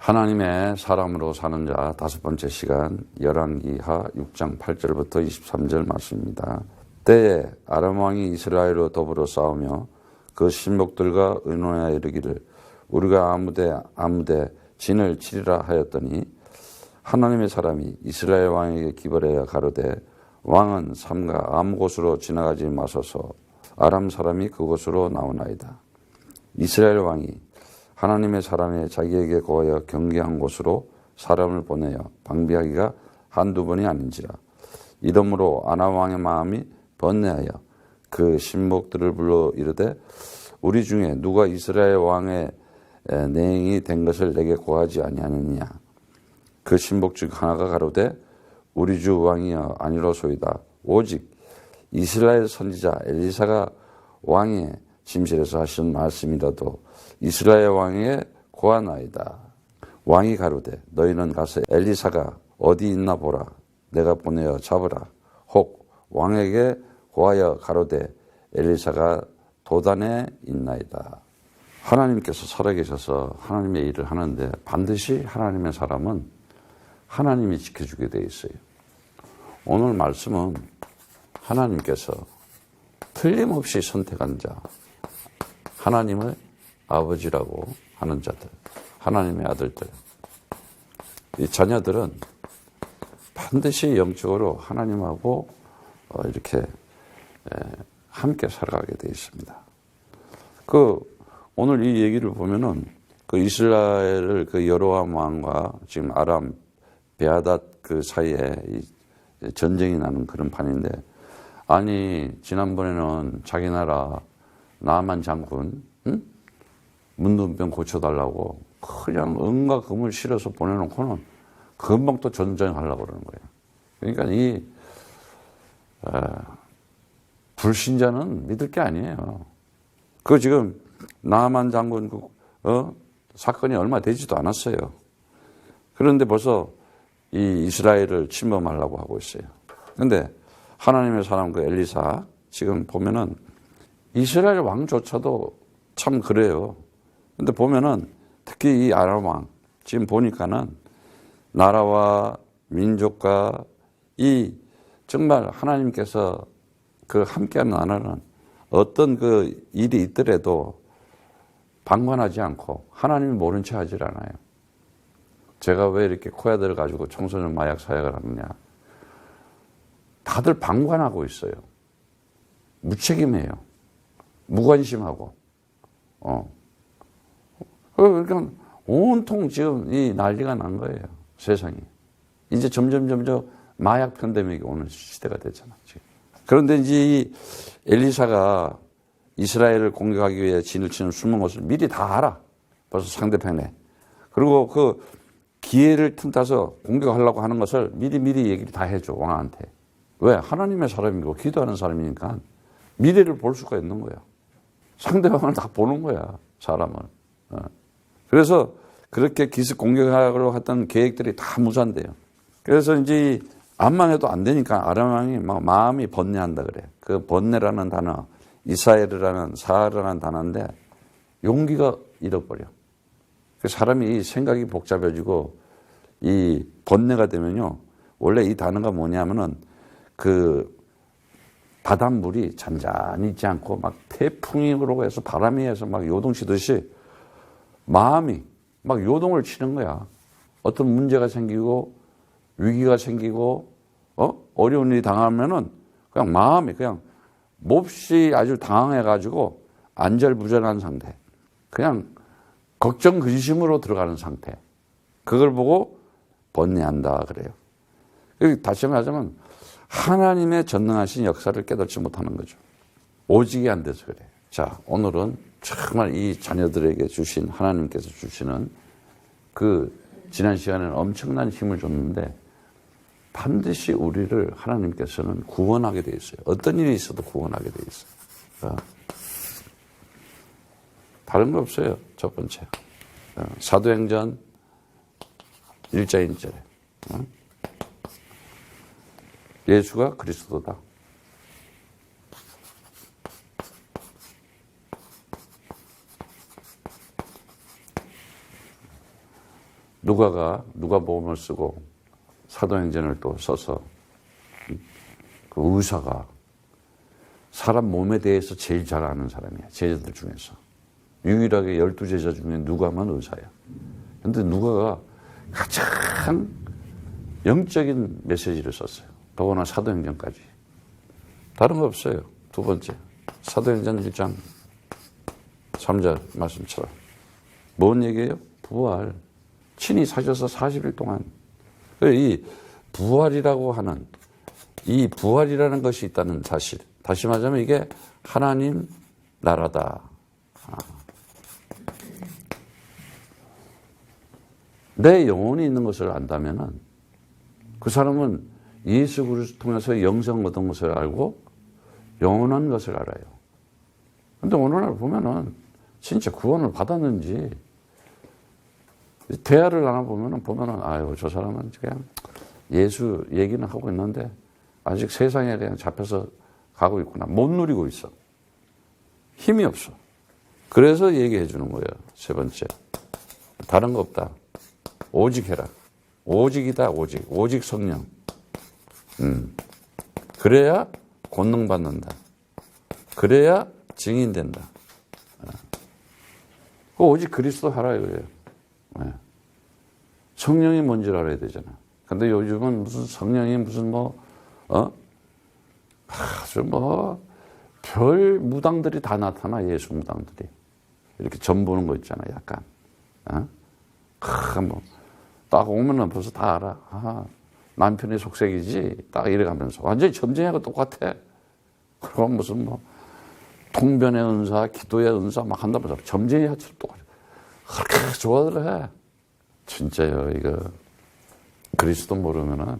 하나님의 사람으로 사는 자 다섯 번째 시간 열왕기하 6장 8절부터 23절 말씀입니다. 때에 아람 왕이 이스라엘로 더불어 싸우며 그 신복들과 의논하여 이르기를 우리가 아무데 진을 치리라 하였더니 하나님의 사람이 이스라엘 왕에게 기벌하여 가로되 왕은 삼가 아무 곳으로 지나가지 마소서. 아람 사람이 그곳으로 나오나이다. 이스라엘 왕이 하나님의 사람이 자기에게 고하여 경계한 곳으로 사람을 보내어 방비하기가 한두 번이 아닌지라. 이러므로 아람 왕의 마음이 번뇌하여 그 신복들을 불러 이르되 우리 중에 누가 이스라엘 왕의 내행이 된 것을 내게 고하지 아니하느냐. 그 신복 중 하나가 가로되 우리 주 왕이여 아니로소이다. 오직 이스라엘 선지자 엘리사가 왕의 침실에서 하신 말씀이라도 이스라엘 왕에게 고하나이다. 왕이 가로되 너희는 가서 엘리사가 어디 있나 보라. 내가 보내어 잡으라. 혹 왕에게 고하여 가로되 엘리사가 도단에 있나이다. 하나님께서 살아계셔서 하나님의 일을 하는데 반드시 하나님의 사람은 하나님이 지켜주게 되어 있어요. 오늘 말씀은 하나님께서 틀림없이 선택한 자, 하나님을 아버지라고 하는 자들, 하나님의 아들들, 이 자녀들은 반드시 영적으로 하나님하고 이렇게 함께 살아가게 되어 있습니다. 오늘 이 얘기를 보면은 그 이스라엘을 그 여로암 왕과 지금 아람 베아닷 그 사이에 전쟁이 나는 그런 판인데, 아니 지난번에는 자기 나라 나만 장군 문둥병 고쳐달라고 그냥 은과 금을 실어서 보내놓고는 금방 또 전쟁하려고 그러는 거예요. 그러니까 이 불신자는 믿을 게 아니에요. 그 지금 나만 장군 사건이 얼마 되지도 않았어요. 그런데 벌써 이 이스라엘을 침범하려고 하고 있어요. 그런데 하나님의 사람 그 엘리사 지금 보면은 이스라엘 왕조차도 참 그래요. 근데 보면은 특히 이 아람 왕 지금 보니까는 나라와 민족과 이 정말 하나님께서 그 함께하는 나라는 어떤 그 일이 있더라도 방관하지 않고 하나님이 모른 체 하질 않아요. 제가 왜 이렇게 코야들을 가지고 청소년 마약 사역을 하느냐. 다들 방관하고 있어요. 무책임해요. 무관심하고. 그러니까 온통 지금 이 난리가 난 거예요. 세상이. 이제 점점 마약 편데믹이 오는 시대가 됐잖아. 지금. 그런데 이제 이 엘리사가 이스라엘을 공격하기 위해 진을 치는 숨은 곳을 미리 다 알아. 벌써 상대편에. 그리고 그 기회를 틈타서 공격하려고 하는 것을 미리 얘기를 다 해줘, 왕한테. 왜? 하나님의 사람이고 기도하는 사람이니까 미래를 볼 수가 있는 거야. 상대방을 다 보는 거야, 사람을. 그래서 그렇게 기습 공격하려고 했던 계획들이 다 무산돼요. 그래서 이제 암만 해도 안 되니까 아람 왕이 막 마음이 번뇌한다 그래. 그 번뇌라는 단어, 이스라엘이라는 사하라는 단어인데 용기가 잃어버려. 사람이 생각이 복잡해지고 이 번뇌가 되면요. 원래 이 단어가 뭐냐면은 그 바닷물이 잔잔히 있지 않고 막 태풍이 불고 해서 바람이 해서 막 요동치듯이 마음이 막 요동을 치는 거야. 어떤 문제가 생기고 위기가 생기고 어려운 일이 당하면은 그냥 마음이 그냥 몹시 아주 당황해가지고 안절부절한 상태. 그냥 걱정 근심으로 들어가는 상태. 그걸 보고 번뇌한다 그래요. 다시 말하자면 하나님의 전능하신 역사를 깨닫지 못하는 거죠. 오직이 안 돼서 그래요. 자, 오늘은 정말 이 자녀들에게 주신 하나님께서 주시는 그 지난 시간에는 엄청난 힘을 줬는데 반드시 우리를 하나님께서는 구원하게 돼 있어요. 어떤 일이 있어도 구원하게 돼 있어요. 다른 거 없어요. 첫 번째. 사도행전 1장 1절에 예수가 그리스도다. 누가복음을 쓰고 사도행전을 또 써서 그 의사가 사람 몸에 대해서 제일 잘 아는 사람이야. 제자들 중에서. 유일하게 12제자 중에 누가만 의사야. 근데 누가가 가장 영적인 메시지를 썼어요. 더구나 사도행전까지. 다른 거 없어요. 두 번째. 사도행전 1장 3절 말씀처럼. 뭔 얘기예요? 부활. 친히 사셔서 40일 동안. 이 부활이라고 하는, 이 부활이라는 것이 있다는 사실. 다시 말하자면 이게 하나님 나라다. 내 영혼이 있는 것을 안다면은 그 사람은 예수 그리스도를 통해서 영생 얻은 것을 알고 영원한 것을 알아요. 근데 오늘날 보면은 진짜 구원을 받았는지 대화를 나눠보면은 아유, 저 사람은 그냥 예수 얘기는 하고 있는데 아직 세상에 그냥 잡혀서 가고 있구나. 못 누리고 있어. 힘이 없어. 그래서 얘기해 주는 거예요. 세 번째. 다른 거 없다. 오직 해라. 오직이다, 오직. 오직 성령. 그래야 권능 받는다. 그래야 증인된다. 오직 그리스도 하라 이거예요. 성령이 뭔지를 알아야 되잖아. 근데 요즘은 무슨 성령이 무슨 아주 별 무당들이 다 나타나, 예수 무당들이. 이렇게 점 보는 거 있잖아, 약간. 딱 오면은 벌써 다 알아. 남편의 속색이지. 딱 이래가면서. 완전히 점쟁이하고 똑같아. 그리고 무슨 통변의 은사, 기도의 은사 막 한다면서 점쟁이처럼 똑같아. 그렇게 좋아들 해. 진짜요, 이거. 그리스도 모르면은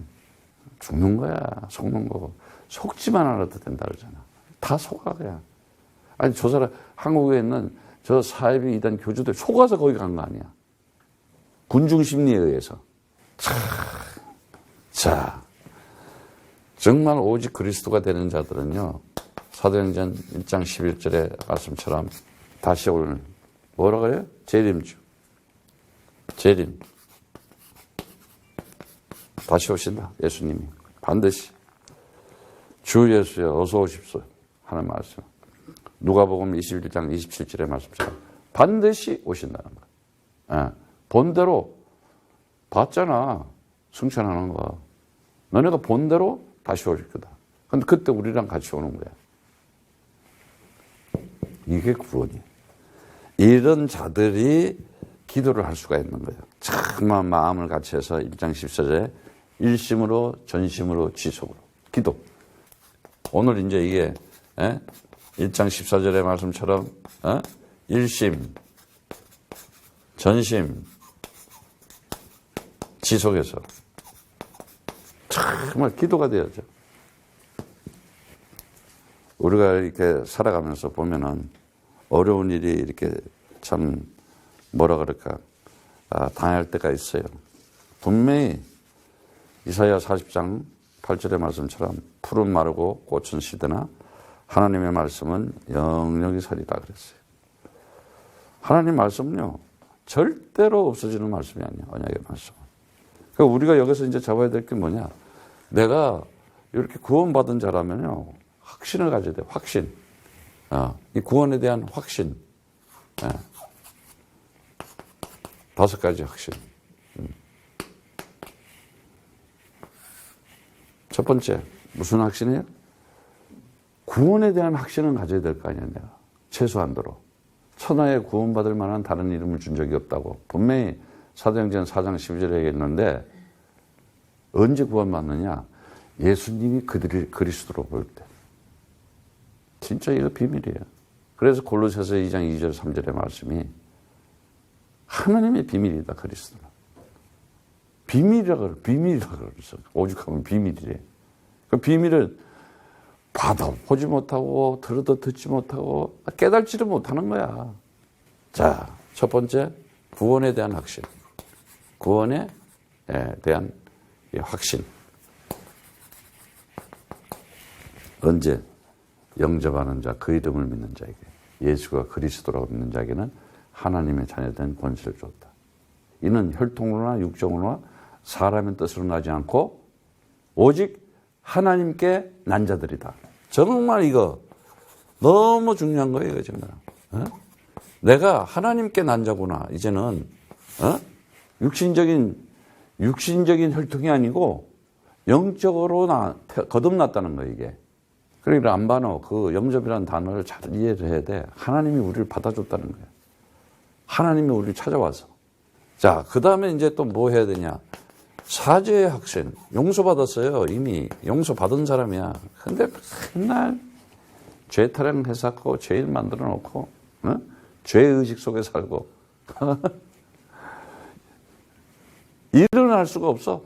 죽는 거야. 속는 거고. 속지만 않아도 된다 그러잖아. 다 속아, 그냥. 아니, 저 사람, 한국에 있는 저 사이비 이단 교주들 속아서 거기 간 거 아니야. 군중 심리에 의해서. 자, 정말 오직 그리스도가 되는 자들은요, 사도행전 1장 11절의 말씀처럼 다시 오늘, 뭐라 그래요? 재림주. 재림. 다시 오신다, 예수님이. 반드시. 주 예수여, 어서 오십시오. 하는 말씀. 누가복음 21장 27절의 말씀처럼 반드시 오신다는 거야. 본대로 봤잖아. 승천하는 거. 너네가 본대로 다시 오실 거다. 근데 그때 우리랑 같이 오는 거야. 이게 구원이야. 이런 자들이 기도를 할 수가 있는 거예요. 정말 마음을 같이 해서 1장 14절에 일심으로 전심으로 지속으로 기도. 오늘 이제 이게 1장 14절의 말씀처럼 일심, 전심, 지속해서 정말 기도가 되어야죠. 우리가 이렇게 살아가면서 보면은 어려운 일이 이렇게 참 뭐라 그럴까 당할 때가 있어요. 분명히 이사야 40장 8절의 말씀처럼 푸른 마르고 꽃은 시드나 하나님의 말씀은 영영이 서리라 그랬어요. 하나님 말씀은요 절대로 없어지는 말씀이 아니야. 언약의 말씀. 그러니까 우리가 여기서 이제 잡아야 될 게 뭐냐? 내가 이렇게 구원받은 자라면요 확신을 가져야 돼. 확신. 이 구원에 대한 확신. 5가지 확신. 첫 번째, 무슨 확신이에요? 구원에 대한 확신은 가져야 될 거 아니야, 내가. 최소한도로. 천하에 구원받을 만한 다른 이름을 준 적이 없다고. 분명히 사도행전 4장 12절에 얘기했는데, 언제 구원받느냐? 예수님이 그들을 그리스도로 볼 때. 진짜 이거 비밀이에요. 그래서 골로새서 2장 2절 3절의 말씀이 하나님의 비밀이다, 그리스도는. 비밀이라고 그랬어. 오죽하면 비밀이래. 그 비밀을 보지 못하고, 들어도 듣지 못하고, 깨달지도 못하는 거야. 자, 첫 번째, 구원에 대한 확신. 구원에 대한 확신. 언제? 영접하는 자, 그 이름을 믿는 자에게. 예수가 그리스도라고 믿는 자에게는 하나님의 자녀된 권세를 줬다. 이는 혈통으로나 육정으로나 사람의 뜻으로 나지 않고 오직 하나님께 난 자들이다. 정말 이거 너무 중요한 거예요, 이거 정말. 내가 하나님께 난 자구나. 이제는 육신적인 혈통이 아니고 영적으로 거듭났다는 거예요, 이게. 그러니까 람바노 그 영접이라는 단어를 잘 이해를 해야 돼. 하나님이 우리를 받아줬다는 거예요. 하나님이 우리를 찾아와서. 자, 그 다음에 이제 또 뭐 해야 되냐. 사죄의 확신. 용서받았어요. 이미 용서받은 사람이야. 근데 맨날 죄 타령해서 죄인 만들어 놓고 죄의식 속에 살고 일어날 수가 없어.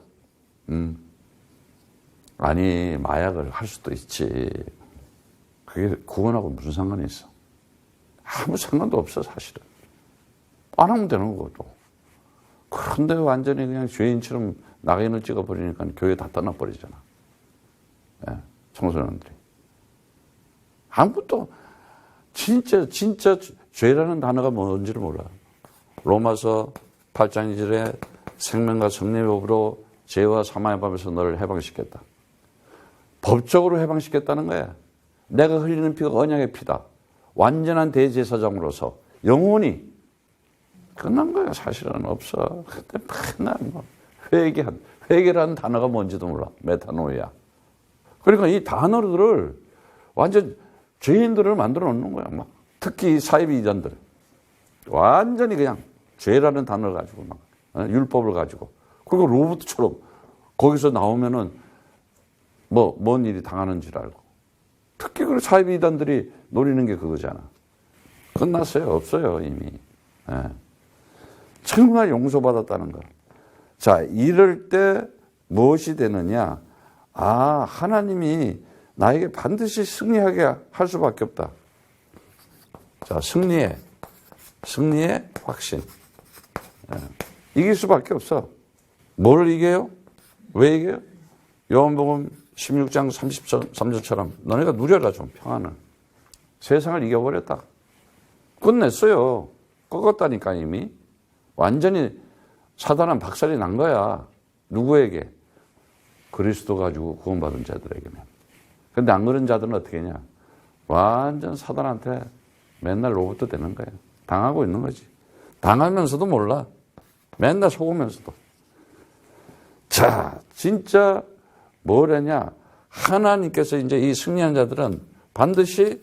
아니 마약을 할 수도 있지. 그게 구원하고 무슨 상관이 있어. 아무 상관도 없어 사실은. 안 하면 되는 거고 또. 그런데 완전히 그냥 죄인처럼 낙인을 찍어버리니까 교회 다 떠나버리잖아. 예, 청소년들이. 아무것도 진짜 죄라는 단어가 뭔지를 몰라. 로마서 8장 2절에 생명과 성령의 법으로 죄와 사망의 법에서 너를 해방시켰다. 법적으로 해방시켰다는 거야. 내가 흘리는 피가 언약의 피다. 완전한 대제사장으로서 영원히 끝난 거야. 사실은 없어. 근데 맨날 뭐 회개라는 단어가 뭔지도 몰라. 메타노이아. 그러니까 이 단어들을 완전 죄인들을 만들어 놓는 거야. 막 특히 사이비 이단들 완전히 그냥 죄라는 단어를 가지고 막 율법을 가지고 그리고 로봇처럼 거기서 나오면은 뭔 일이 당하는 줄 알고 특히 그 사이비 이단들이 노리는 게 그거잖아. 끝났어요. 없어요 이미. 예. 정말 용서받았다는 거. 자, 이럴 때 무엇이 되느냐? 아, 하나님이 나에게 반드시 승리하게 할 수밖에 없다. 자, 승리의 확신. 이길 수밖에 없어. 뭘 이겨요? 왜 이겨요? 요한복음 16장 33절처럼 너네가 누려라 좀 평안을. 세상을 이겨버렸다. 끝냈어요. 꺾었다니까 이미. 완전히 사단은 박살이 난 거야. 누구에게? 그리스도 가지고 구원받은 자들에게는. 근데 안 그런 자들은 어떻게 했냐? 완전 사단한테 맨날 로봇도 되는 거야. 당하고 있는 거지. 당하면서도 몰라. 맨날 속으면서도. 자, 진짜 뭐라냐? 하나님께서 이제 이 승리한 자들은 반드시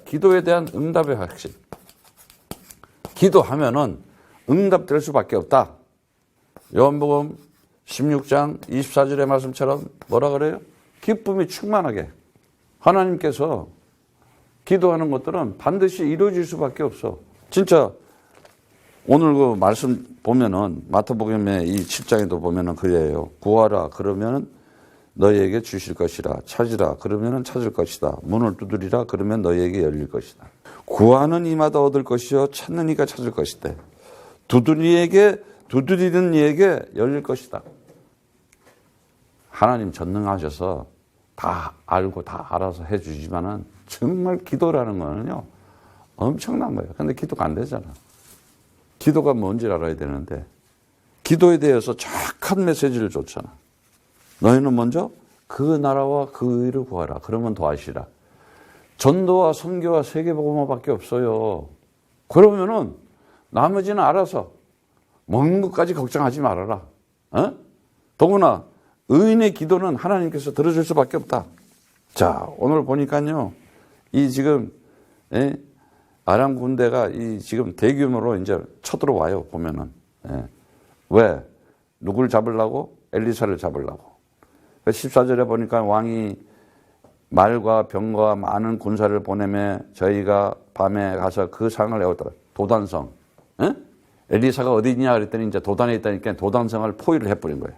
기도에 대한 응답의 확신. 기도하면은 응답될 수밖에 없다. 요한복음 16장 24절의 말씀처럼 뭐라 그래요? 기쁨이 충만하게. 하나님께서 기도하는 것들은 반드시 이루어질 수밖에 없어. 진짜 오늘 그 말씀 보면은 마태복음의 이 7장에도 보면은 그래요. 구하라 그러면은 너희에게 주실 것이라. 찾으라 그러면은 찾을 것이다. 문을 두드리라 그러면 너희에게 열릴 것이다. 구하는 이마다 얻을 것이요 찾는 이가 찾을 것이다. 두드리는 이에게 열릴 것이다. 하나님 전능하셔서 다 알고 다 알아서 해주지만은 정말 기도라는 거는요 엄청난 거예요. 근데 기도가 안 되잖아. 기도가 뭔지 알아야 되는데 기도에 대해서 정확한 메시지를 줬잖아. 너희는 먼저 그 나라와 그 의를 구하라. 그러면 더하시라. 전도와 선교와 세계복음화밖에 없어요. 그러면은 나머지는 알아서 먹는 것까지 걱정하지 말아라. 더구나 의인의 기도는 하나님께서 들어줄 수밖에 없다. 자, 오늘 보니까요, 이 지금 아람 군대가 이 지금 대규모로 이제 쳐들어와요. 보면은 왜 누굴 잡으려고? 엘리사를 잡으려고. 14절에 보니까 왕이 말과 병과 많은 군사를 보내며 저희가 밤에 가서 그 상을 내었더라. 도단성. 엘리사가 어디 있냐 그랬더니 이제 도단에 있다니까 도단성을 포위를 해버린 거예요.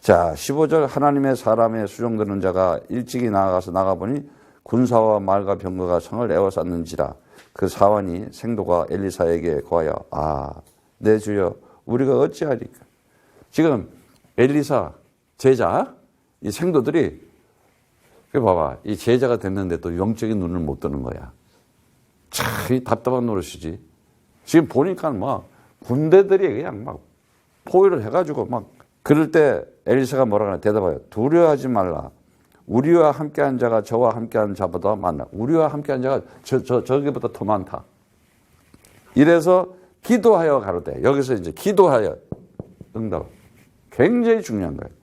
자, 15절 하나님의 사람에 수종되는 자가 일찍이 나가보니 군사와 말과 병거가 성을 에워쌌는지라. 그 사환이 생도가 엘리사에게 고하여 내 주여 우리가 어찌하리까. 지금 엘리사 제자 이 생도들이 봐봐 이 제자가 됐는데 또 영적인 눈을 못 뜨는 거야. 참 답답한 노릇이지. 지금 보니까 뭐 군대들이 그냥 막 포위를 해가지고 막 그럴 때 엘리사가 뭐라고 하나 대답해요. 두려워하지 말라. 우리와 함께한 자가 저와 함께한 자보다 많다. 우리와 함께한 자가 저기보다 더 많다. 이래서 기도하여 가로되. 여기서 이제 기도하여 응답. 굉장히 중요한 거예요.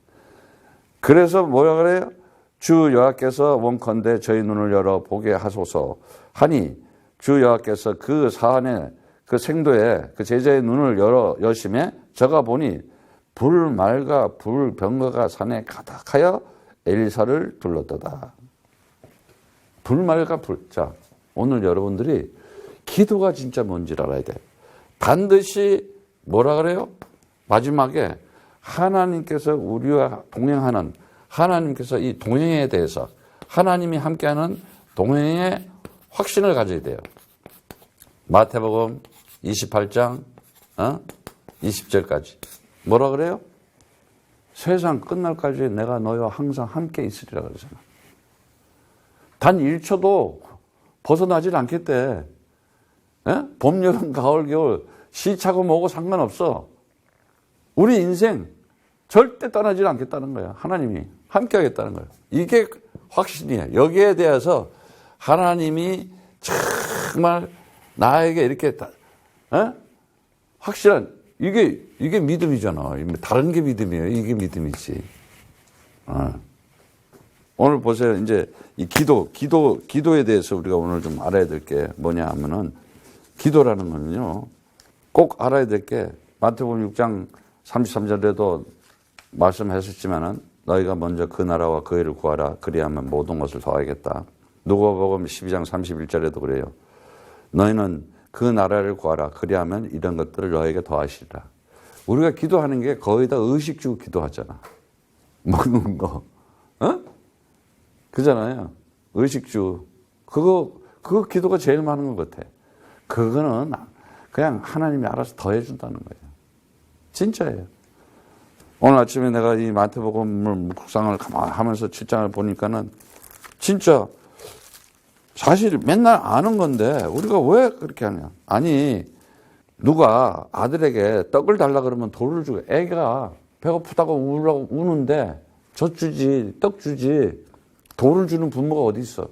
그래서 뭐라 그래요? 주 여호와께서 원컨대 저희 눈을 열어 보게 하소서 하니 주 여호와께서 그 사안에 그 생도에 그 제자의 눈을 여심에 저가 보니 불말과 불병거가 산에 가득하여 엘리사를 둘렀도다. 불말과 불. 자, 오늘 여러분들이 기도가 진짜 뭔지를 알아야 돼. 반드시 뭐라 그래요? 마지막에 하나님께서 우리와 동행하는 하나님께서 이 동행에 대해서 하나님이 함께하는 동행의 확신을 가져야 돼요. 마태복음 28장 20절까지 뭐라 그래요? 세상 끝날까지 내가 너희와 항상 함께 있으리라 그러잖아. 단 1초도 벗어나질 않겠대. 봄, 여름, 가을, 겨울 시차고 뭐고 상관없어. 우리 인생 절대 떠나질 않겠다는 거야. 하나님이 함께 하겠다는 거예요. 이게 확신이에요. 여기에 대해서 하나님이 정말 나에게 이렇게 확실한 이게 믿음이잖아. 다른 게 믿음이에요. 이게 믿음이지. 오늘 보세요. 이제 이 기도에 대해서 우리가 오늘 좀 알아야 될 게 뭐냐 하면은 기도라는 거는요. 꼭 알아야 될 게 마태복음 6장 33절에도 말씀하셨지만은 너희가 먼저 그 나라와 그 의를 구하라. 그리하면 모든 것을 더하겠다. 누가복음 12장 31절에도 그래요. 너희는 그 나라를 구하라. 그리하면 이런 것들을 너에게 더하시리라. 우리가 기도하는 게 거의 다 의식 주고 기도하잖아. 먹는 거. 그잖아요. 의식 주. 그거 기도가 제일 많은 것 같아. 그거는 그냥 하나님이 알아서 더해준다는 거예요. 진짜예요. 오늘 아침에 내가 이 마태복음을 묵상을 하면서 7장을 보니까는 진짜 사실 맨날 아는 건데 우리가 왜 그렇게 하냐. 아니 누가 아들에게 떡을 달라 그러면 돌을 주고 애가 배고프다고 우는데 젖 주지 떡 주지 돌을 주는 부모가 어디 있어.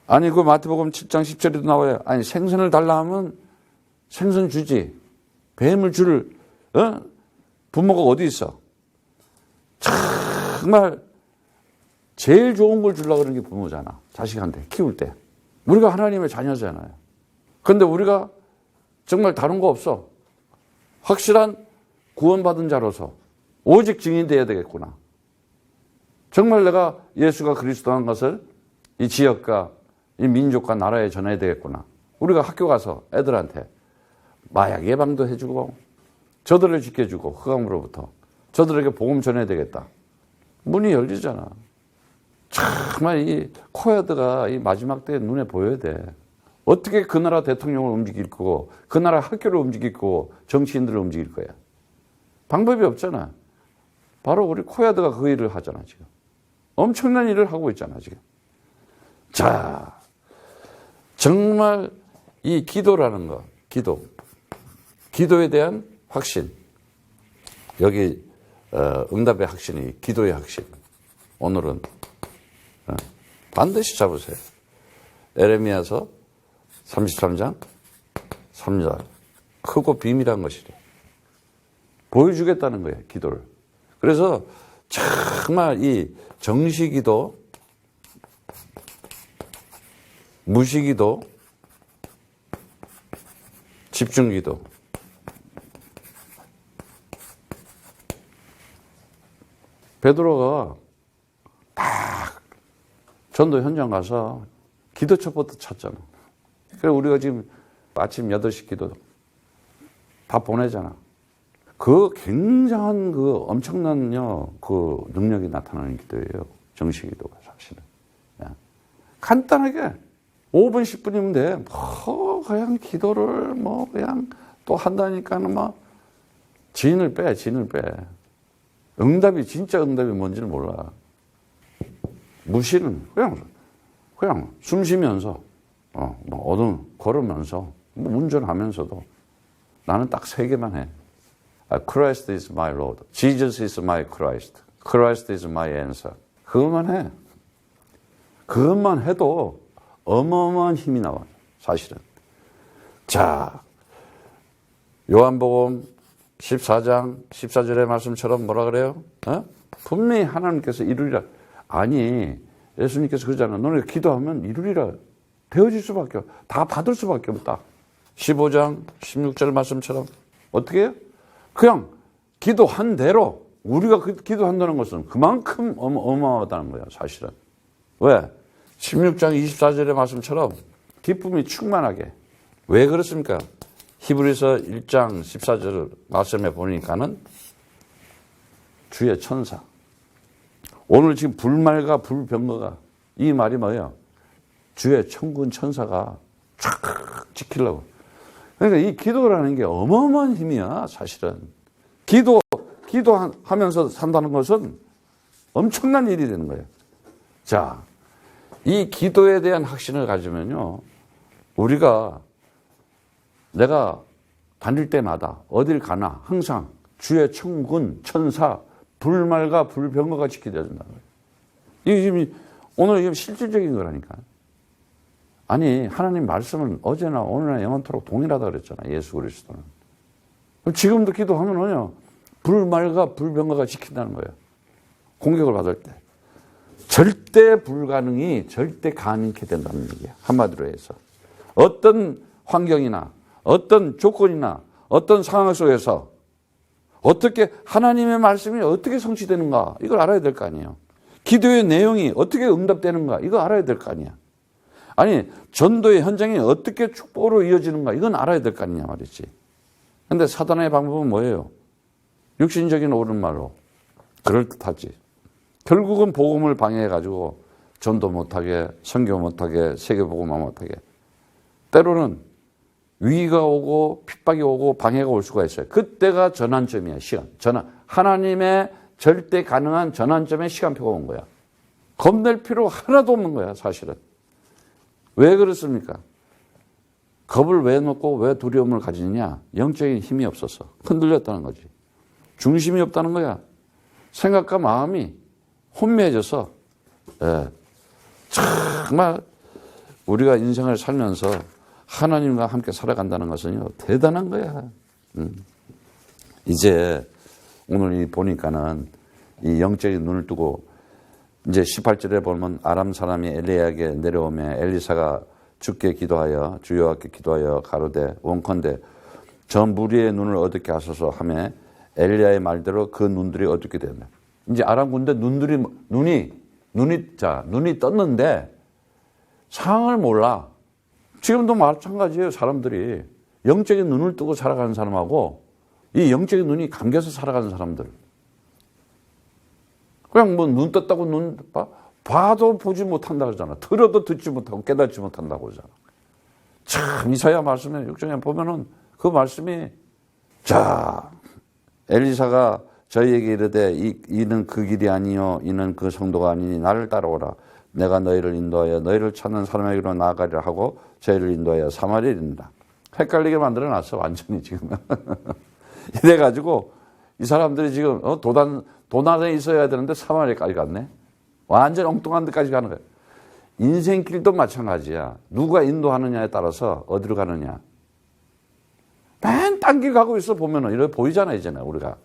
아니 그 마태복음 7장 10절에도 나와요. 아니 생선을 달라 하면 생선 주지 뱀을 줄 부모가 어디 있어. 정말 제일 좋은 걸 주려고 그러는 게 부모잖아. 자식한테 키울 때. 우리가 하나님의 자녀잖아요. 그런데 우리가 정말 다른 거 없어. 확실한 구원받은 자로서 오직 증인 되어야 되겠구나. 정말 내가 예수가 그리스도한 것을 이 지역과 이 민족과 나라에 전해야 되겠구나. 우리가 학교 가서 애들한테 마약 예방도 해주고 저들을 지켜주고 흑암으로부터 저들에게 복음 전해야 되겠다. 문이 열리잖아. 정말 이 코야드가 이 마지막 때에 눈에 보여야 돼. 어떻게 그 나라 대통령을 움직일 거고 그 나라 학교를 움직일 거고 정치인들을 움직일 거야. 방법이 없잖아. 바로 우리 코야드가 그 일을 하잖아 지금. 엄청난 일을 하고 있잖아 지금. 자, 정말 이 기도라는 거, 기도에 대한 확신. 여기 응답의 확신이 기도의 확신. 오늘은 반드시 잡으세요. 에레미야서 33장 3절. 크고 비밀한 것이래. 보여주겠다는 거예요, 기도를. 그래서 정말 이 정시기도, 무시기도, 집중기도. 베드로가 딱 전도 현장 가서 기도첩부터 쳤잖아. 그래서 우리가 지금 아침 8시 기도 다 보내잖아. 그 굉장한 그 엄청난 그 능력이 나타나는 기도예요. 정시 기도가 사실은. 간단하게 5분, 10분이면 돼. 뭐 그냥 기도를 뭐 그냥 또 한다니까는 막 진을 빼. 응답이 진짜 응답이 뭔지는 몰라. 무시는 그냥 숨 쉬면서 뭐 어둠 걸으면서 뭐 운전하면서도 나는 딱 세 개만 해. Christ is my Lord. Jesus is my Christ. Christ is my answer. 그것만 해. 그것만 해도 어마어마한 힘이 나와요. 사실은. 자, 요한복음 14장 14절의 말씀처럼 뭐라 그래요? 분명히 하나님께서 이루리라. 아니, 예수님께서 그러잖아. 너네가 기도하면 이루리라. 되어질 수밖에 없어. 다 받을 수밖에 없다. 15장 16절 말씀처럼 어떻게 해요? 그냥 기도한 대로 우리가 기도한다는 것은 그만큼 어마어마하다는 거야. 사실은. 왜? 16장 24절의 말씀처럼 기쁨이 충만하게. 왜 그렇습니까? 히브리서 1장 14절 말씀에 보니까는 주의 천사. 오늘 지금 불말과 불병거가 이 말이 뭐예요? 주의 천군 천사가 쫙 지키려고. 그러니까 이 기도라는 게 어마어마한 힘이야, 사실은. 기도하면서 산다는 것은 엄청난 일이 되는 거예요. 자, 이 기도에 대한 확신을 가지면요, 우리가 내가 다닐 때마다 어딜 가나 항상 주의 천군, 천사, 불말과 불병거가 지켜져야 된다는 거예요. 이게 지금 오늘 이게 실질적인 거라니까. 아니, 하나님 말씀은 어제나 오늘나 영원토록 동일하다 그랬잖아, 예수 그리스도는. 지금도 기도하면은요, 불말과 불병거가 지킨다는 거예요. 공격을 받을 때. 절대 불가능이 절대 가능케 된다는 얘기야. 한마디로 해서. 어떤 환경이나 어떤 조건이나 어떤 상황 속에서 어떻게 하나님의 말씀이 어떻게 성취되는가 이걸 알아야 될 거 아니에요. 기도의 내용이 어떻게 응답되는가 이거 알아야 될 거 아니야. 아니 전도의 현장이 어떻게 축복으로 이어지는가 이건 알아야 될 거 아니냐 말이지. 그런데 사단의 방법은 뭐예요? 육신적인 옳은 말로 그럴듯하지. 결국은 복음을 방해해가지고 전도 못하게, 선교 못하게, 세계복음화 못하게. 때로는 위기가 오고 핍박이 오고 방해가 올 수가 있어요. 그때가 전환점이야, 시간. 하나님의 절대 가능한 전환점에 시간표가 온 거야. 겁낼 필요 하나도 없는 거야, 사실은. 왜 그렇습니까? 겁을 왜 놓고 왜 두려움을 가지느냐? 영적인 힘이 없어서 흔들렸다는 거지. 중심이 없다는 거야. 생각과 마음이 혼미해져서 정말 우리가 인생을 살면서 하나님과 함께 살아간다는 것은요 대단한 거야. 이제 오늘 보니까는 이 영적인 눈을 뜨고 이제 18절에 보면 아람 사람이 엘리야에게 내려오며 엘리사가 주께 기도하여 주여와께 기도하여 가로되 원컨대 저 무리의 눈을 어둡게 하소서 하며 엘리야의 말대로 그 눈들이 어둡게 되었네. 이제 아람 군대 눈이 떴는데 상황을 몰라. 지금도 마찬가지예요. 사람들이 영적인 눈을 뜨고 살아가는 사람하고 이 영적인 눈이 감겨서 살아가는 사람들. 그냥 뭐 눈 떴다고 눈 봐도 보지 못한다 그러잖아. 들어도 듣지 못하고 깨닫지 못한다고 그러잖아. 참 이사야 말씀에 6장에 보면은 그 말씀이 자 엘리사가 저희에게 이르되 이는 그 길이 아니요 이는 그 성도가 아니니 나를 따라오라. 내가 너희를 인도하여 너희를 찾는 사람에게로 나아가리라 하고 저희를 인도하여 사마리아에 이른다. 헷갈리게 만들어놨어 완전히 지금. 이래가지고 이 사람들이 지금 도난에 있어야 되는데 사마리아까지 갔네. 완전 엉뚱한 데까지 가는 거야. 인생길도 마찬가지야. 누가 인도하느냐에 따라서 어디로 가느냐. 맨 딴 길 가고 있어 보면은 이렇게 보이잖아 이제는 우리가.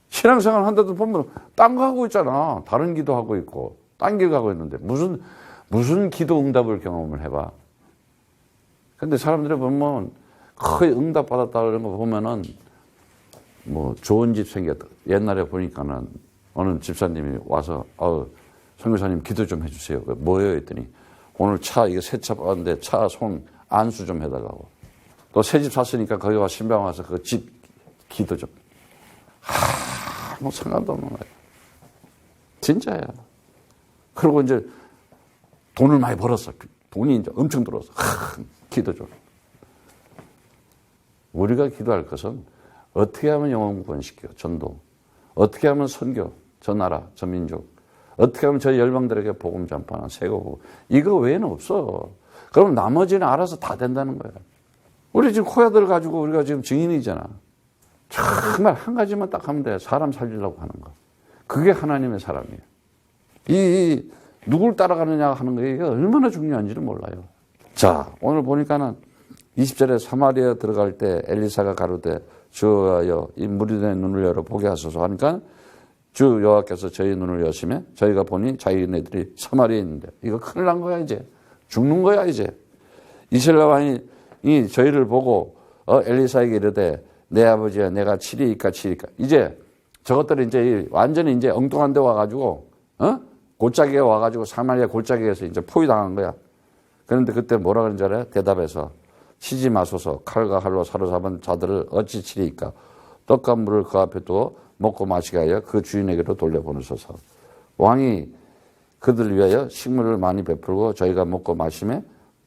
신앙생활 한데도 보면 딴 거 하고 있잖아. 다른 기도하고 있고 딴 길 가고 있는데 무슨 기도 응답을 경험을 해봐. 근데 사람들이 보면 거의 응답 받았다 그런 거 보면은 뭐 좋은 집 생겼다. 옛날에 보니까는 어느 집사님이 와서 선교사님 기도 좀 해주세요. 뭐예요? 했더니 오늘 차 이거 새 차 받았는데 차 손 안수 좀 해달라고. 또 새 집 샀으니까 거기 와 신방 와서 그 집 기도 좀. 뭐 상관도 없는 거야. 진짜야. 그리고 이제 돈을 많이 벌었어. 돈이 이제 엄청 들어서 기도 좀. 우리가 기도할 것은 어떻게 하면 영혼 구원시켜 전도, 어떻게 하면 선교, 저 나라, 저 민족, 어떻게 하면 저 열방들에게 복음 전파하는 세계복음. 이거 외에는 없어. 그럼 나머지는 알아서 다 된다는 거야. 우리 지금 코야들 가지고 우리가 지금 증인이잖아. 정말 한 가지만 딱 하면 돼. 사람 살리려고 하는 거. 그게 하나님의 사람이에요. 누굴 따라가느냐 하는 게 이게 얼마나 중요한지를 몰라요. 자, 오늘 보니까는 20절에 사마리아 들어갈 때 엘리사가 가로되 주여 이 무리들의 눈을 열어 보게 하소서 하니까 주 여호와께서 저희 눈을 여시매 저희가 보니 자기네들이 사마리아에 있는데 이거 큰일 난 거야 이제. 죽는 거야 이제. 이스라엘 왕이 저희를 보고 엘리사에게 이르되 내 아버지야 내가 치리이까 이제 저것들이 이제 완전히 이제 엉뚱한 데 와가지고 골짜기에 와가지고 사마리아 골짜기에서 이제 포위당한 거야. 그런데 그때 뭐라 그런지 알아요? 대답해서 치지 마소서 칼과 칼로 사로잡은 자들을 어찌 치리이까 떡과 물을 그 앞에 두어 먹고 마시게 하여 그 주인에게로 돌려보내소서. 왕이 그들을 위하여 식물을 많이 베풀고 저희가 먹고 마심에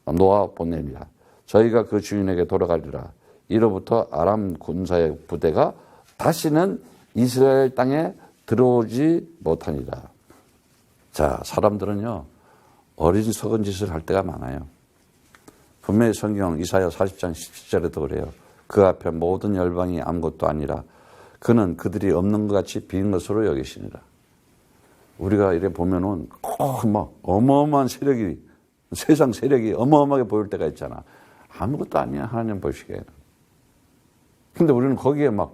놓아 보내리라. 저희가 그 주인에게 돌아가리라. 이로부터 아람 군사의 부대가 다시는 이스라엘 땅에 들어오지 못하니라. 자, 사람들은요 어리석은 짓을 할 때가 많아요. 분명히 성경 이사야 40장 17절에도 그래요. 그 앞에 모든 열방이 아무것도 아니라 그는 그들이 없는 것 같이 빈 것으로 여기시니라. 우리가 이래 보면은 막 어마어마한 세력이 세상 세력이 어마어마하게 보일 때가 있잖아. 아무것도 아니야 하나님 보시기에는. 근데 우리는 거기에 막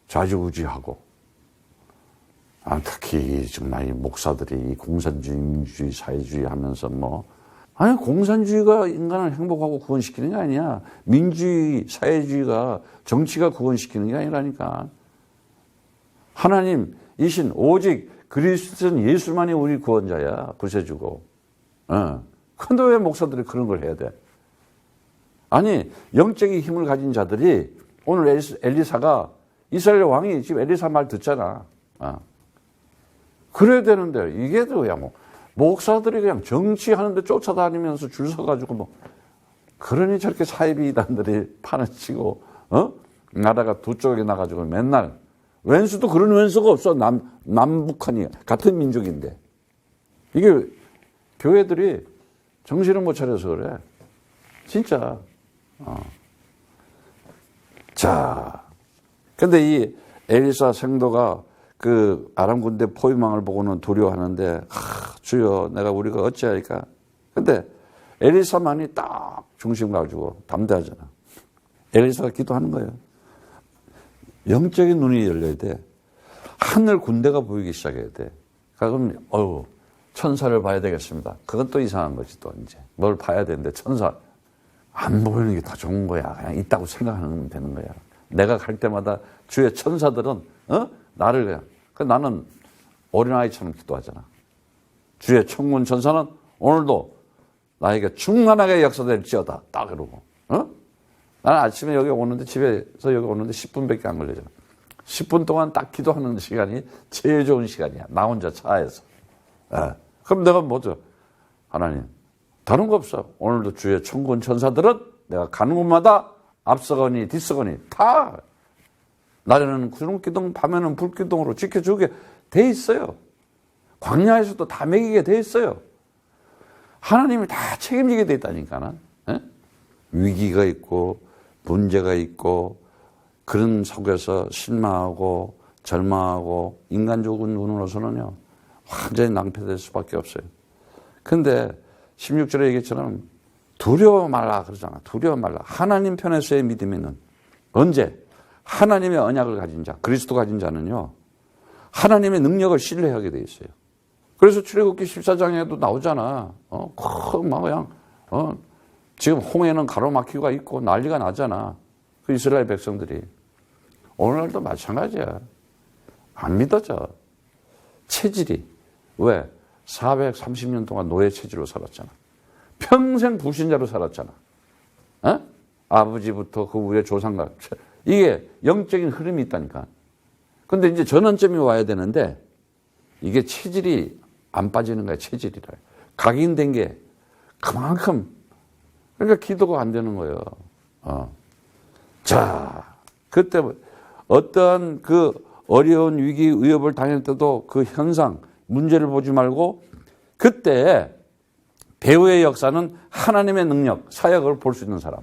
좌지우지하고 특히 정말 이 목사들이 공산주의, 민주주의, 사회주의 하면서 아니 공산주의가 인간을 행복하고 구원시키는 게 아니야. 민주주의, 사회주의가 정치가 구원시키는 게 아니라니까. 하나님이신 오직 그리스도는 예수만이 우리 구원자야. 구세주고. 근데 왜 목사들이 그런 걸 해야 돼? 아니 영적인 힘을 가진 자들이 오늘 엘리사가 이스라엘 왕이 지금 엘리사 말 듣잖아. 그래야 되는데 이게 그냥 목사들이 그냥 정치하는데 쫓아다니면서 줄 서가지고 그러니 저렇게 사이비단들이 판을 치고 나라가 두 쪽에 나가지고 맨날 왼수도 그런 왼수가 없어. 남북한이 같은 민족인데 이게 교회들이 정신을 못 차려서 그래. 진짜. 자, 근데 이 엘리사 생도가 그 아람 군대 포위망을 보고는 두려워하는데 주여 내가 우리가 어찌하리까. 근데 엘리사만이 딱 중심 가지고 담대하잖아. 엘리사가 기도하는 거예요. 영적인 눈이 열려야 돼. 하늘 군대가 보이기 시작해야 돼. 그럼 천사를 봐야 되겠습니다. 그건 또 이상한 거지 또 이제. 뭘 봐야 되는데 천사 안 보이는 게 더 좋은 거야. 그냥 있다고 생각하면 되는 거야. 내가 갈 때마다 주의 천사들은 나를 그냥 나는 어린아이처럼 기도하잖아. 주의 천군 천사는 오늘도 나에게 충만하게 역사될지어다. 딱 그러고. 나는 아침에 여기 오는데 집에서 여기 오는데 10분밖에 안 걸리잖아. 10분 동안 딱 기도하는 시간이 제일 좋은 시간이야. 나 혼자 차에서. 그럼 내가 뭐죠? 하나님 다른 거 없어. 오늘도 주의 천군 천사들은 내가 가는 곳마다 앞서거니 뒤서거니 다 낮에는 구름기둥 밤에는 불기둥으로 지켜주게 돼 있어요. 광야에서도 다 먹이게 돼 있어요. 하나님이 다 책임지게 돼 있다니까는. 위기가 있고 문제가 있고 그런 속에서 실망하고 절망하고 인간적인 눈으로서는요 완전히 낭패될 수밖에 없어요. 근데 16절에 얘기했처럼 두려워 말라 그러잖아. 두려워 말라. 하나님 편에서의 믿음에는 언제? 하나님의 언약을 가진 자, 그리스도 가진 자는요 하나님의 능력을 신뢰하게 돼 있어요. 그래서 출애굽기 14장에도 나오잖아. 지금 홍해는 가로막히고 있고 난리가 나잖아. 그 이스라엘 백성들이. 오늘날도 마찬가지야. 안 믿어져. 체질이. 왜? 430년 동안 노예 체질로 살았잖아. 평생 불신자로 살았잖아. 아버지부터 그 위에 조상가. 이게 영적인 흐름이 있다니까. 근데 이제 전환점이 와야 되는데 이게 체질이 안 빠지는 거야. 체질이라. 각인된 게 그만큼. 그러니까 기도가 안 되는 거예요. 자, 그때 어떠한 그 어려운 위기, 위협을 당할 때도 그 현상, 문제를 보지 말고 그때 배후의 역사는 하나님의 능력, 사역을 볼 수 있는 사람.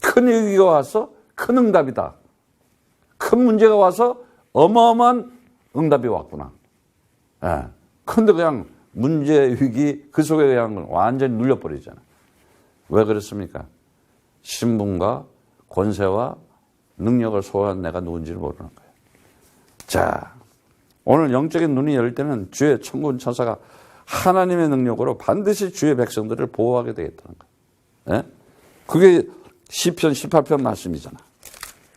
큰 위기가 와서 큰 응답이다. 큰 문제가 와서 어마어마한 응답이 왔구나. 예. 근데 그냥 문제, 위기 그 속에 그냥 완전히 눌려버리잖아. 왜 그렇습니까? 신분과 권세와 능력을 소유한 내가 누군지를 모르는 거예요. 자, 오늘 영적인 눈이 열 때는 주의 천군 천사가 하나님의 능력으로 반드시 주의 백성들을 보호하게 되겠다는 거예요. 예? 그게 시편 18편 말씀이잖아.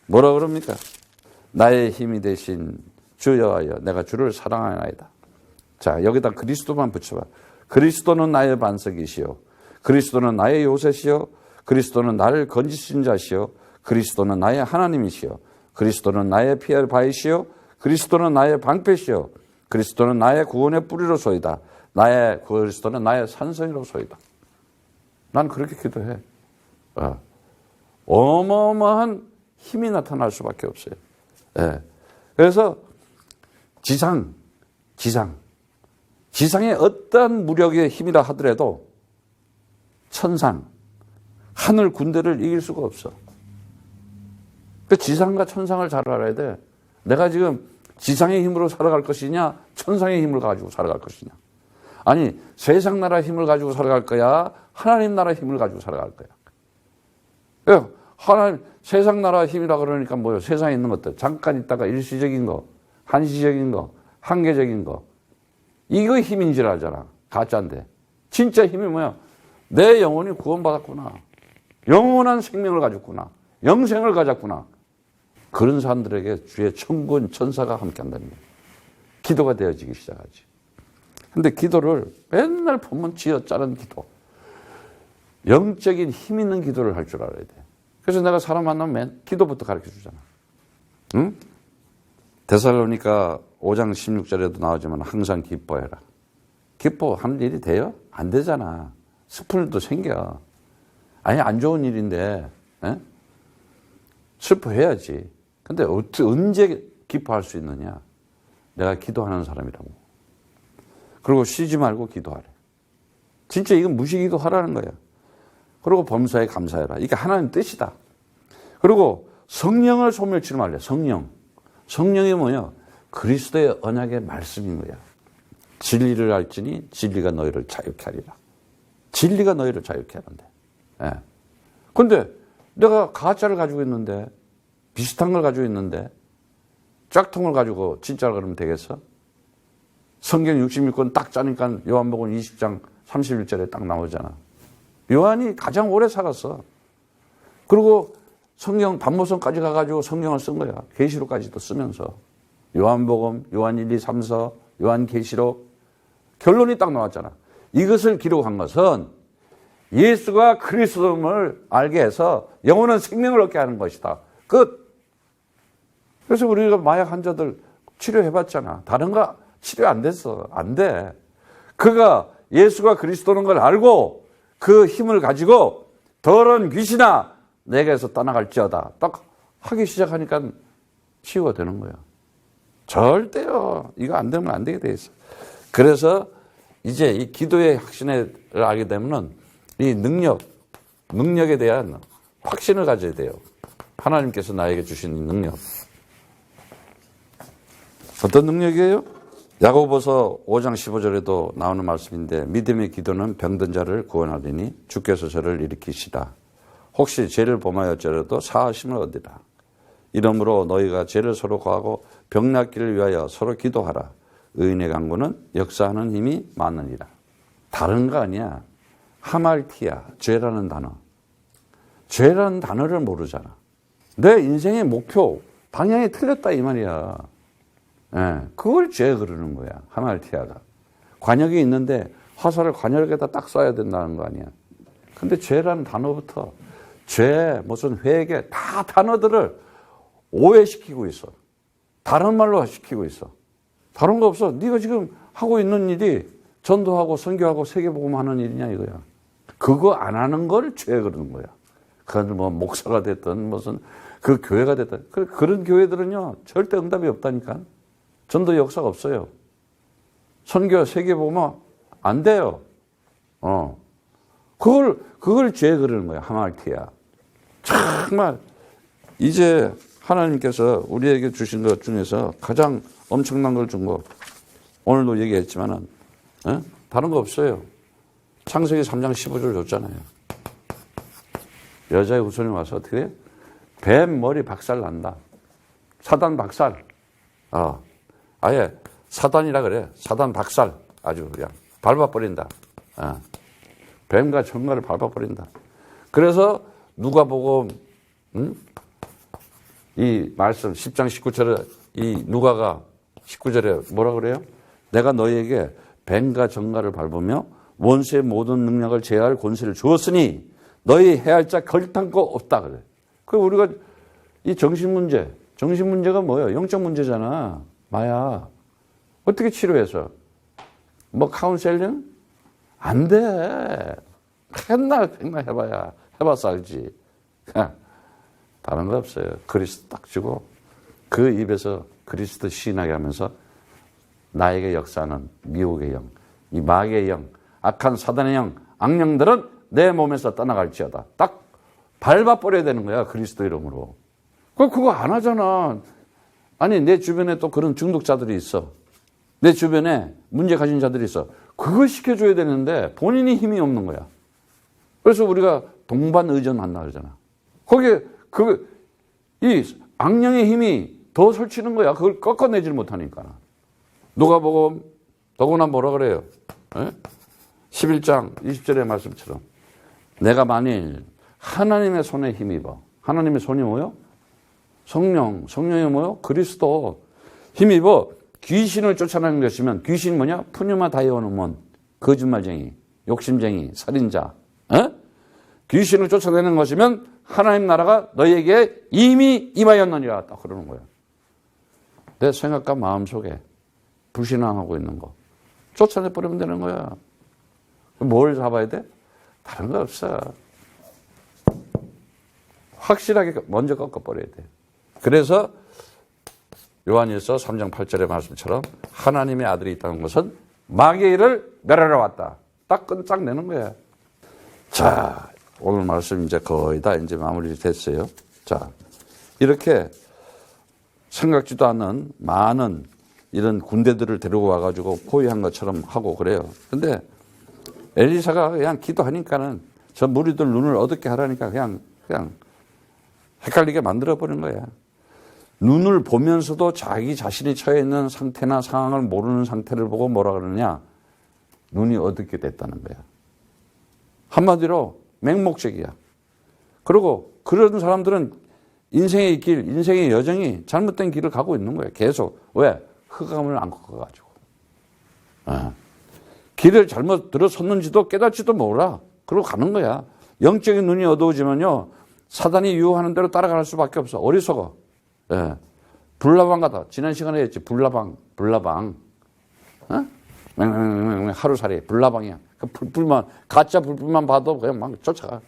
뭐라 그럽니까? 나의 힘이 되신 주 여호와여 내가 주를 사랑하나이다. 자, 여기다 그리스도만 붙여봐. 그리스도는 나의 반석이시요 그리스도는 나의 요새시요 그리스도는 나를 건지신 자시요 그리스도는 나의 하나님이시요 그리스도는 나의 피할 바이시요 그리스도는 나의 방패시요 그리스도는 나의 구원의 뿌리로소이다. 그리스도는 나의 산성이로소이다. 난 그렇게 기도해. 어마어마한 힘이 나타날 수밖에 없어요. 예. 그래서 지상의 어떠한 무력의 힘이라 하더라도 천상, 하늘 군대를 이길 수가 없어. 그 지상과 천상을 잘 알아야 돼. 내가 지금 지상의 힘으로 살아갈 것이냐, 천상의 힘을 가지고 살아갈 것이냐. 아니, 세상 나라 힘을 가지고 살아갈 거야, 하나님 나라 힘을 가지고 살아갈 거야. 세상 나라 힘이라 그러니까 뭐예요? 세상에 있는 것들. 잠깐 있다가 일시적인 거, 한시적인 거, 한계적인 거. 이거 힘인 줄 알잖아. 가짜인데. 진짜 힘이 뭐야? 내 영혼이 구원받았구나. 영원한 생명을 가졌구나. 영생을 가졌구나. 그런 사람들에게 주의 천군 천사가 함께한다는 거예요. 기도가 되어지기 시작하지. 근데 기도를 맨날 보면 쥐어짜는 기도. 영적인 힘 있는 기도를 할 줄 알아야 돼. 그래서 내가 사람 만나면 기도부터 가르쳐 주잖아. 응? 데살로니가 5장 16절에도 나오지만 항상 기뻐해라. 기뻐하는 일이 돼요? 안 되잖아. 슬픈 일도 생겨. 아니, 안 좋은 일인데, 에? 슬퍼해야지. 근데 언제 기뻐할 수 있느냐? 내가 기도하는 사람이라고. 그리고 쉬지 말고 기도하래. 진짜 이건 무시기도 하라는 거야. 그리고 범사에 감사해라. 이게 하나님 뜻이다. 그리고 성령을 소멸치지 말래. 성령이 뭐냐? 그리스도의 언약의 말씀인 거야. 진리를 알지니 진리가 너희를 자유케 하리라. 진리가 너희를 자유케 하는데. 예. 근데 내가 가짜를 가지고 있는데, 비슷한 걸 가지고 있는데, 짝퉁을 가지고 진짜를 그러면 되겠어? 성경 66권 딱 짜니까 요한복음 20장 31절에 딱 나오잖아. 요한이 가장 오래 살았어. 그리고 성경 단모성까지 가가지고 성경을 쓴 거야. 계시록까지도 쓰면서. 요한복음, 요한 1, 2, 3, 4, 요한 계시록. 결론이 딱 나왔잖아. 이것을 기록한 것은 예수가 그리스도임을 알게 해서 영원한 생명을 얻게 하는 것이다. 끝. 그래서 우리가 마약 환자들 치료해봤잖아. 다른 거 치료 안 됐어. 안 돼. 그가 예수가 그리스도는 걸 알고 그 힘을 가지고 더러운 귀신아 내게서 떠나갈지어다. 딱 하기 시작하니까 치유가 되는 거야. 절대요. 이거 안 되면 안 되게 돼 있어. 그래서 이제 이 기도의 확신을 알게 되면은 이 능력에 대한 확신을 가져야 돼요. 하나님께서 나에게 주신 능력. 어떤 능력이에요? 야고보서 5장 15절에도 나오는 말씀인데 믿음의 기도는 병든 자를 구원하리니 주께서 저를 일으키시다. 혹시 죄를 범하였더라도 사하심을 얻으라. 이러므로 너희가 죄를 서로 고하고 병 낫기를 위하여 서로 기도하라. 의인의 강구는 역사하는 힘이 많으니라. 다른 거 아니야. 하말티야. 죄라는 단어. 죄라는 단어를 모르잖아. 내 인생의 목표, 방향이 틀렸다 이 말이야. 예, 그걸 죄 그러는 거야. 하말티아가. 관역이 있는데 화살을 관역에다 딱 쏴야 된다는 거 아니야. 근데 죄라는 단어부터 죄, 무슨 회개 다 단어들을 오해시키고 있어. 다른 말로 시키고 있어. 다른 거 없어. 네가 지금 하고 있는 일이 전도하고 선교하고 세계복음하는 일이냐 이거야. 그거 안 하는 걸 죄 그러는 거야. 그건 뭐 목사가 됐든 무슨 그 교회가 됐든 그런 교회들은요 절대 응답이 없다니까. 전도 역사가 없어요. 선교 세계복음 안 돼요. 그걸 죄 그러는 거야. 하말티아. 정말 이제 하나님께서 우리에게 주신 것 중에서 가장 엄청난 걸 준 거, 오늘도 얘기했지만은, 다른 거 없어요. 창세기 3장 15절 줬잖아요. 여자의 후손이 와서 어떻게 해? 뱀 머리 박살 난다. 사단 박살. 아예 사단이라 그래. 사단 박살. 아주 그냥 밟아버린다. 뱀과 정갈을 밟아버린다. 그래서 누가복음 이 말씀 10장 19절에 이 누가가 19절에 뭐라 그래요? 내가 너희에게 뱀과 정갈을 밟으며 원수의 모든 능력을 제어할 권세를 주었으니 너희 해할 자 결탄코 없다 그래. 그 우리가 이 정신 문제가 뭐예요? 영적 문제잖아. 마약. 어떻게 치료해서? 뭐 카운셀링? 안 돼. 맨날 해봐서 알지. 다른 거 없어요. 그리스도 딱 주고 그 입에서 그리스도 시인하게 하면서 나에게 역사하는 미혹의 영, 이 마귀의 영, 악한 사단의 영, 악령들은 내 몸에서 떠나갈지어다. 딱 밟아버려야 되는 거야. 그리스도 이름으로. 그거 안 하잖아. 아니 내 주변에 또 그런 중독자들이 있어. 내 주변에 문제 가진 자들이 있어. 그걸 시켜줘야 되는데 본인이 힘이 없는 거야. 그래서 우리가 동반 의존한다 그러잖아. 거기에 이 악령의 힘이 더 설치는 거야. 그걸 꺾어내질 못하니까. 누가복음 더구나 뭐라 그래요? 11장 20절의 말씀처럼 내가 만일 하나님의 손에 힘입어. 하나님의 손이 뭐요? 성령이 뭐요? 그리스도 힘입어 귀신을 쫓아내는 것이면 귀신이 뭐냐? 푸뉴마 다이오노몬 거짓말쟁이, 욕심쟁이, 살인자. 귀신을 쫓아내는 것이면 하나님 나라가 너희에게 이미 임하였느니라. 딱 그러는 거예요. 내 생각과 마음 속에 불신앙하고 있는 거 쫓아내버리면 되는 거야. 뭘 잡아야 돼? 다른 거 없어. 확실하게 먼저 꺾어버려야 돼. 그래서 요한일서 3장 8절의 말씀처럼 하나님의 아들이 있다는 것은 마귀의 일을 멸하러 왔다. 딱 끈짝 내는 거야. 자, 오늘 말씀 이제 거의 다 이제 마무리 됐어요. 자, 이렇게 생각지도 않은 많은 이런 군대들을 데리고 와가지고 포위한 것처럼 하고 그래요. 근데 엘리사가 그냥 기도하니까는 저 무리들 눈을 어둡게 하라니까 그냥 헷갈리게 만들어버린 거야. 눈을 보면서도 자기 자신이 처해 있는 상태나 상황을 모르는 상태를 보고 뭐라 그러느냐. 눈이 어둡게 됐다는 거야. 한마디로 맹목적이야. 그리고 그런 사람들은 인생의 길, 인생의 여정이 잘못된 길을 가고 있는 거야. 계속. 왜? 흑암을 안 꺾어가지고. 길을 잘못 들어섰는지도 깨닫지도 몰라. 그러고 가는 거야. 영적인 눈이 어두워지면요. 사단이 유혹하는 대로 따라갈 수밖에 없어. 어리석어. 예. 불나방 같아. 지난 시간에 했지. 불나방. 하루살이. 불나방이야. 그 불불만, 가짜 불불만 봐도 그냥 막 쫓아가.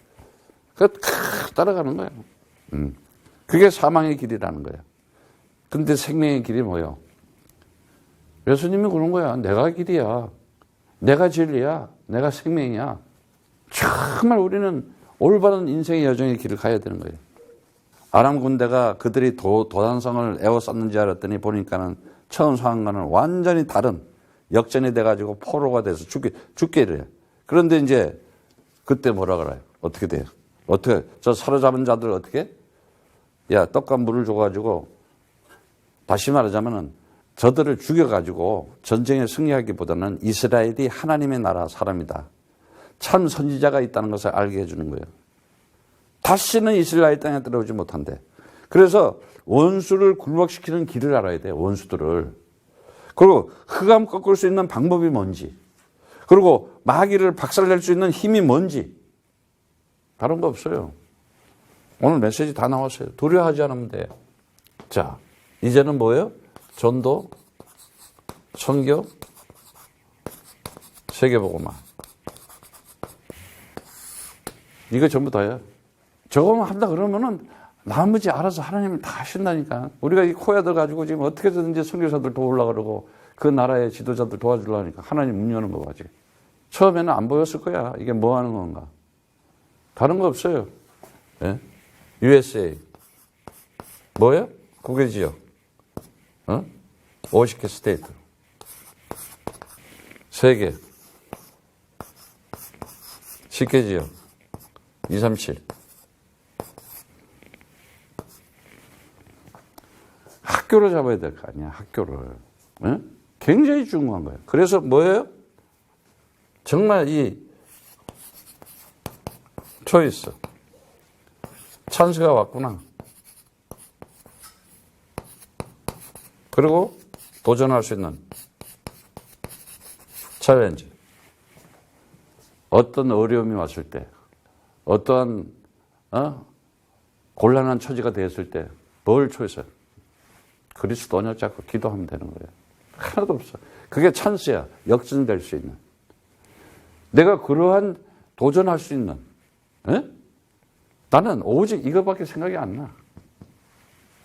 따라가는 거야. 그게 사망의 길이라는 거야. 근데 생명의 길이 뭐예요? 예수님이 그런 거야. 내가 길이야. 내가 진리야. 내가 생명이야. 정말 우리는 올바른 인생의 여정의 길을 가야 되는 거예요. 아람 군대가 그들이 도단성을 에워쌌는지 알았더니 보니까는 처음 상황과는 완전히 다른 역전이 돼가지고 포로가 돼서 죽게 이래요. 그런데 이제 그때 뭐라 그래요? 어떻게 돼요? 저 사로잡은 자들 어떻게? 야, 떡과 물을 줘가지고 다시 말하자면은 저들을 죽여가지고 전쟁에 승리하기보다는 이스라엘이 하나님의 나라 사람이다. 참 선지자가 있다는 것을 알게 해주는 거예요. 다시는 이스라엘 땅에 들어오지 못한대. 그래서 원수를 굴복시키는 길을 알아야 돼. 원수들을. 그리고 흑암 꺾을 수 있는 방법이 뭔지. 그리고 마귀를 박살낼 수 있는 힘이 뭔지. 다른 거 없어요. 오늘 메시지 다 나왔어요. 두려워하지 않으면 돼요. 자, 이제는 뭐예요? 전도, 선교, 세계복음화. 이거 전부 다예요. 저거만 한다 그러면은 나머지 알아서 하나님이 다 하신다니까. 우리가 이 코야들 가지고 지금 어떻게든지 선교사들 도우려고 그러고 그 나라의 지도자들 도와주려니까 하나님 문 여는 거 가지. 처음에는 안 보였을 거야. 이게 뭐 하는 건가. 다른 거 없어요. 예? USA. 뭐예요? 국외지역. 50개 스테이트. 세계. 10개 지역. 237. 학교를 잡아야 될 거 아니야, 학교를. 굉장히 중요한 거예요. 그래서 뭐예요? 정말 이 초이스. 찬스가 왔구나. 그리고 도전할 수 있는 챌린지. 어떤 어려움이 왔을 때, 어떠한 곤란한 처지가 되었을 때 뭘 초이스해? 그리스도냐 잡고 기도하면 되는 거예요. 하나도 없어. 그게 찬스야. 역전될 수 있는. 내가 그러한 도전할 수 있는. 나는 오직 이것밖에 생각이 안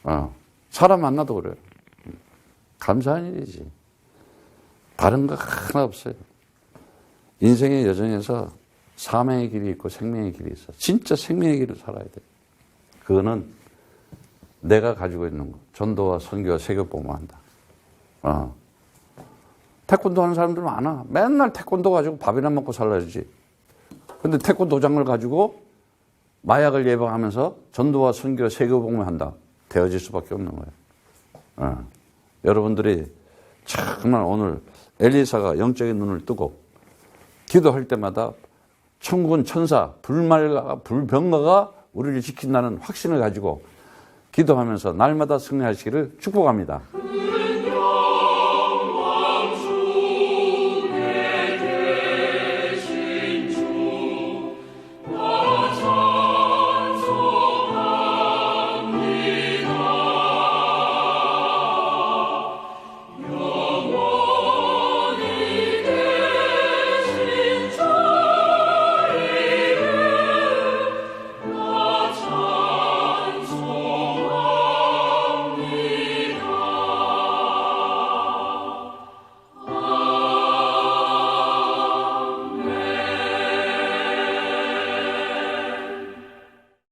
나. 사람 만나도 그래요. 감사한 일이지. 다른 거 하나 없어요. 인생의 여정에서 사명의 길이 있고 생명의 길이 있어. 진짜 생명의 길을 살아야 돼. 그거는 내가 가지고 있는 거. 전도와 선교와 세계복음을 한다. 태권도 하는 사람들 많아. 맨날 태권도 가지고 밥이나 먹고 살아야지. 근데 태권도장을 가지고 마약을 예방하면서 전도와 선교와 세계복음을 한다. 되어질 수밖에 없는 거예요. 여러분들이 정말 오늘 엘리사가 영적인 눈을 뜨고 기도할 때마다 천군 천사, 불병가가 우리를 지킨다는 확신을 가지고 기도하면서 날마다 승리하시기를 축복합니다.